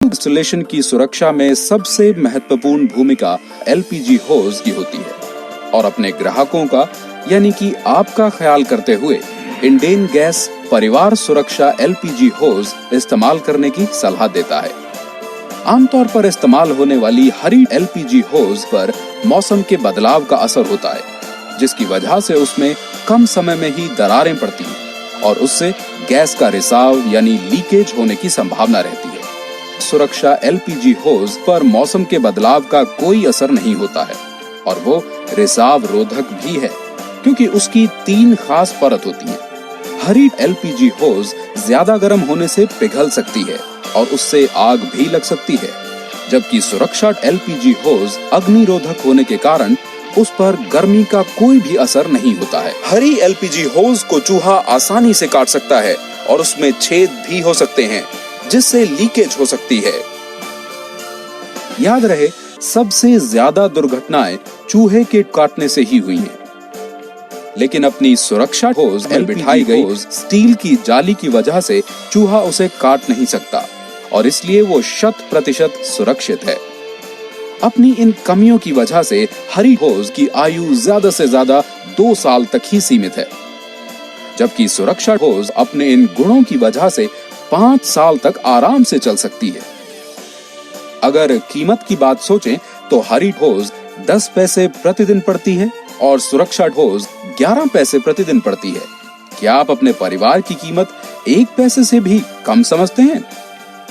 Installation की सुरक्षा में सबसे महत्वपूर्ण भूमिका एलपीजी होज की होती है और अपने ग्राहकों का यानी कि आपका ख्याल करते हुए इंडेन गैस परिवार सुरक्षा एलपीजी होज इस्तेमाल करने की सलाह देता है। आमतौर पर इस्तेमाल होने वाली हरी एलपीजी होज पर मौसम के बदलाव का असर होता है, जिसकी वजह से उसमें कम समय में ही दरारें पड़ती हैं और उससे गैस का रिसाव यानी लीकेज होने की संभावना रहती है। सुरक्षा एलपीजी होज पर मौसम के बदलाव का कोई असर नहीं होता है और वो रिसाव रोधक भी है, क्योंकि उसकी 3 खास परत होती हैं। हरी एलपीजी होज ज्यादा गर्म होने से पिघल सकती है और उससे आग भी लग सकती है, जबकि सुरक्षा एलपीजी होज अग्निरोधक होने के कारण उस पर गर्मी का कोई भी असर नहीं होता है। हरी एलपीजी होज को चूहा आसानी से काट सकता है और उसमें छेद भी हो सकते हैं, जिससे लीकेज हो सकती है। याद रहे, सबसे ज्यादा दुर्घटनाएं चूहे के काटने से ही हुई हैं। लेकिन अपनी सुरक्षा होज में बिठाई गई स्टील की जाली की वजह से चूहा उसे काट नहीं सकता और इसलिए वो 100% सुरक्षित है। अपनी इन कमियों की वजह से हरी होज की आयु ज्यादा से ज्यादा 2 साल तक ही सीमित है, जबकि सुरक्षा होज अपने इन गुणों की वजह से 5 साल तक आराम से चल सकती है। अगर कीमत की बात सोचें तो हरी होज 10 पैसे प्रतिदिन पड़ती है और सुरक्षा होज 11 पैसे प्रतिदिन पड़ती है। क्या आप अपने परिवार की कीमत 1 पैसे से भी कम समझते हैं?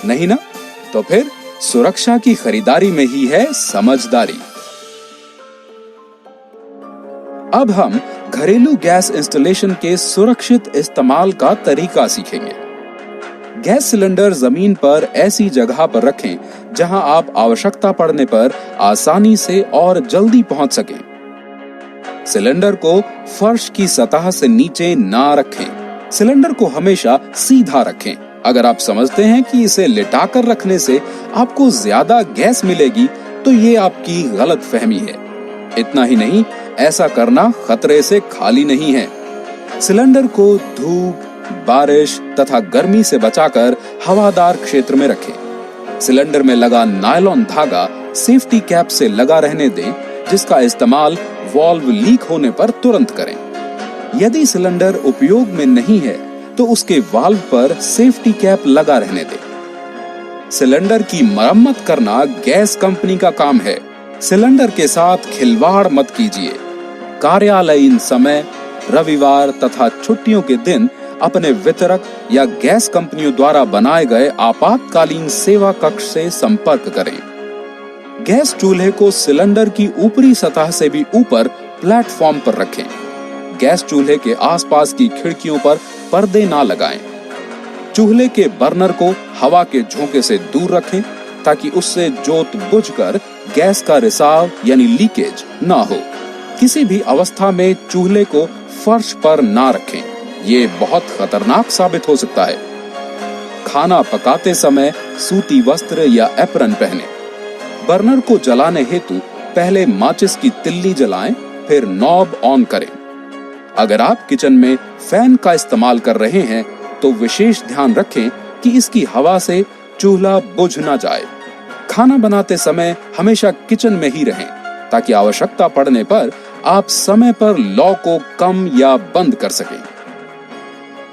नहीं ना? तो फिर सुरक्षा की खरीदारी में ही है समझदारी। अब हम घरेलू गैस इंस्टॉलेशन के सुरक्षित इस्तेमाल का तरीका सीखेंगे। गैस सिलेंडर जमीन पर ऐसी जगह पर रखें जहां आप आवश्यकता पड़ने पर आसानी से और जल्दी पहुंच सकें। सिलेंडर को फर्श की सतह से नीचे ना रखें। सिलेंडर को हमेशा सीधा रखें। अगर आप समझते हैं कि इसे लिटाकर रखने से आपको ज्यादा गैस मिलेगी, तो ये आपकी गलतफहमी है। इतना ही नहीं, ऐसा करना खतरे से खाली नहीं है। सिलेंडर को धूप, बारिश तथा गर्मी से बचाकर हवादार क्षेत्र में रखें। सिलेंडर में लगा नायलॉन धागा सेफ्टी कैप से लगा रहने दें, जिसका इस्तेमाल वाल्व लीक होने पर तुरंत करें। यदि सिलेंडर उपयोग में नहीं है तो उसके वाल्व पर सेफ्टी कैप लगा रहने दें। सिलेंडर की मरम्मत करना गैस कंपनी का काम है। सिलेंडर के साथ खिलवाड़ मत कीजिए। कार्यालयीन समय, रविवार तथा छुट्टियों के दिन अपने वितरक या गैस कंपनियों द्वारा बनाए गए आपातकालीन सेवा कक्ष से संपर्क करें। गैस चूल्हे को सिलेंडर की ऊपरी सतह से भी ऊपर प्लेटफॉर्म पर रखें। गैस चूल्हे के आसपास की खिड़कियों पर पर्दे ना लगाएं। चूल्हे के बर्नर को हवा के झोंके से दूर रखें ताकि उससे जोत बुझकर गैस का रिसाव यानी लीकेज ना हो। किसी भी अवस्था में चूल्हे को फर्श पर ना रखें, ये बहुत खतरनाक साबित हो सकता है। खाना पकाते समय सूती वस्त्र या एप्रन पहने। बर्नर को जलाने हेतु पहले माचिस की तिल्ली जलाएं, फिर नॉब ऑन करें। अगर आप किचन में फैन का इस्तेमाल कर रहे हैं तो विशेष ध्यान रखें कि इसकी हवा से चूल्हा बुझ ना जाए। खाना बनाते समय हमेशा किचन में ही रहें ताकि आवश्यकता पड़ने पर आप समय पर लौ को कम या बंद कर सकें।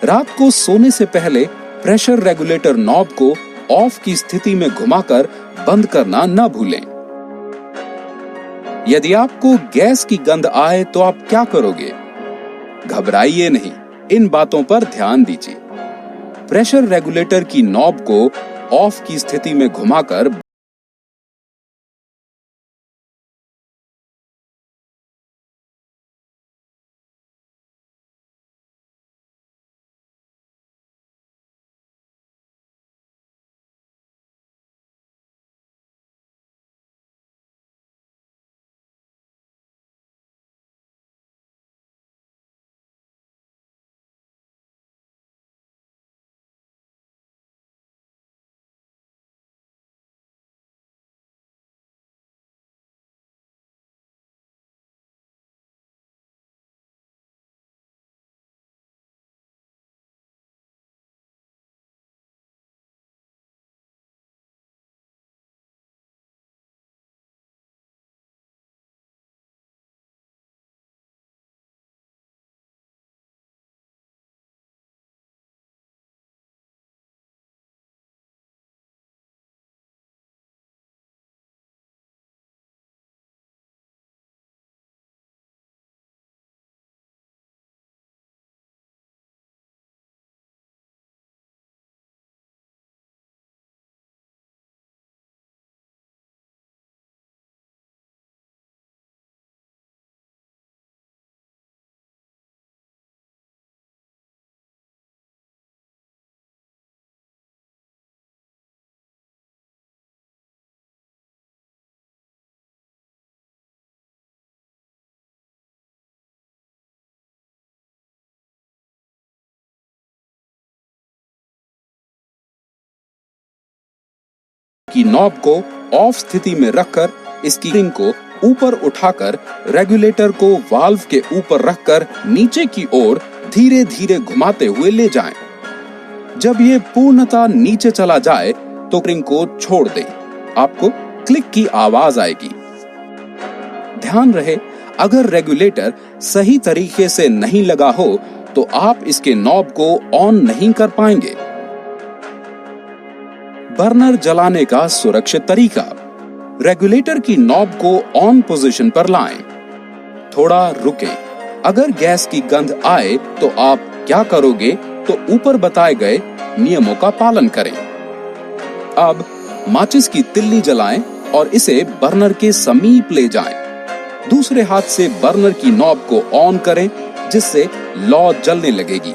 रात को सोने से पहले प्रेशर रेगुलेटर नॉब को ऑफ की स्थिति में घुमाकर बंद करना न भूलें। यदि आपको गैस की गंध आए तो आप क्या करोगे? घबराइए नहीं, इन बातों पर ध्यान दीजिए। प्रेशर रेगुलेटर की नॉब को ऑफ की स्थिति में घुमाकर की नॉब को ऑफ स्थिति में रखकर इसकी रिंग को ऊपर उठाकर रेगुलेटर को वाल्व के ऊपर रखकर नीचे की ओर धीरे धीरे घुमाते हुए ले जाएं। जब ये पूर्णतः नीचे चला जाए तो रिंग को छोड़ दें। आपको क्लिक की आवाज आएगी। ध्यान रहे, अगर रेगुलेटर सही तरीके से नहीं लगा हो तो आप इसके नॉब को ऑन नहीं कर पाएंगे। बर्नर जलाने का सुरक्षित तरीका। रेगुलेटर की नॉब को ऑन पोजीशन पर लाएं। थोड़ा रुकें। अगर गैस की गंध आए तो आप क्या करोगे, तो ऊपर बताए गए नियमों का पालन करें। अब माचिस की तिल्ली जलाएं और इसे बर्नर के समीप ले जाएं। दूसरे हाथ से बर्नर की नॉब को ऑन करें, जिससे लौ जलने लगेगी।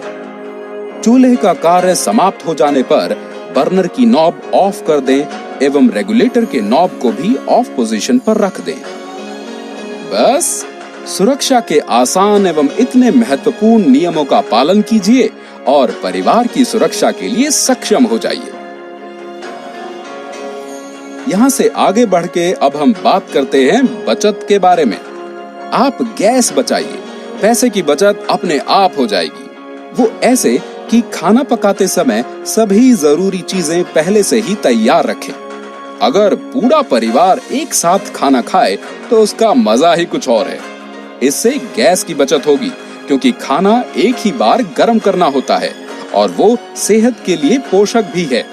चूल्हे का कार्य समाप्त हो जाने पर बर्नर की नॉब ऑफ कर दें एवं रेगुलेटर के नॉब को भी ऑफ पोजीशन पर रख दें। बस सुरक्षा के आसान एवं इतने महत्वपूर्ण नियमों का पालन कीजिए और परिवार की सुरक्षा के लिए सक्षम हो जाइए। यहाँ से आगे बढ़ के अब हम बात करते हैं बचत के बारे में। आप गैस बचाइए, पैसे की बचत अपने आप हो जाएगी। वो ऐसे कि खाना पकाते समय सभी जरूरी चीजें पहले से ही तैयार रखें। अगर पूरा परिवार एक साथ खाना खाए तो उसका मजा ही कुछ और है। इससे गैस की बचत होगी, क्योंकि खाना एक ही बार गर्म करना होता है और वो सेहत के लिए पोषक भी है।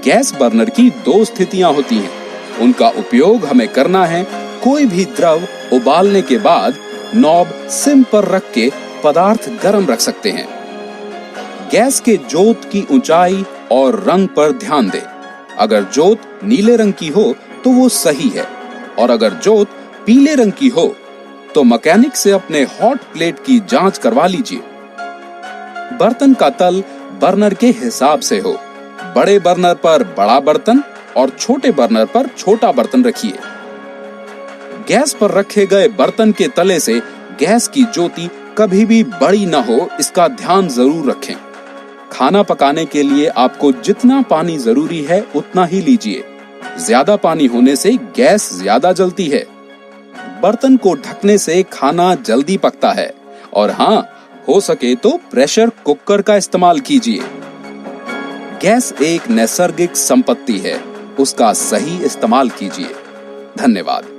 गैस बर्नर की दो स्थितियां होती हैं। उनका उपयोग हमें करना है कोई भी द्रव उबालने के बाद नॉब सिम पर रख के पदार्थ गर्म रख सकते हैं। गैस के जोत की ऊंचाई और रंग पर ध्यान दें। अगर जोत नीले रंग की हो तो वो सही है, और अगर जोत पीले रंग की हो तो मैकेनिक से अपने हॉट प्लेट की जांच करवा लीजिए। बर्तन का तल बर्नर के हिसाब से हो। बड़े बर्नर पर बड़ा बर्तन और छोटे बर्नर पर छोटा बर्तन रखिए। गैस पर रखे गए बर्तन के तले से गैस की ज्योति कभी भी बड़ी न हो, इसका ध्यान जरूर रखें। खाना पकाने के लिए आपको जितना पानी जरूरी है उतना ही लीजिए। ज्यादा पानी होने से गैस ज्यादा जलती है। बर्तन को ढकने से खाना जल्दी पकता है। और हाँ, हो सके तो प्रेशर कुकर का इस्तेमाल कीजिए। गैस एक नैसर्गिक संपत्ति है, उसका सही इस्तेमाल कीजिए। धन्यवाद।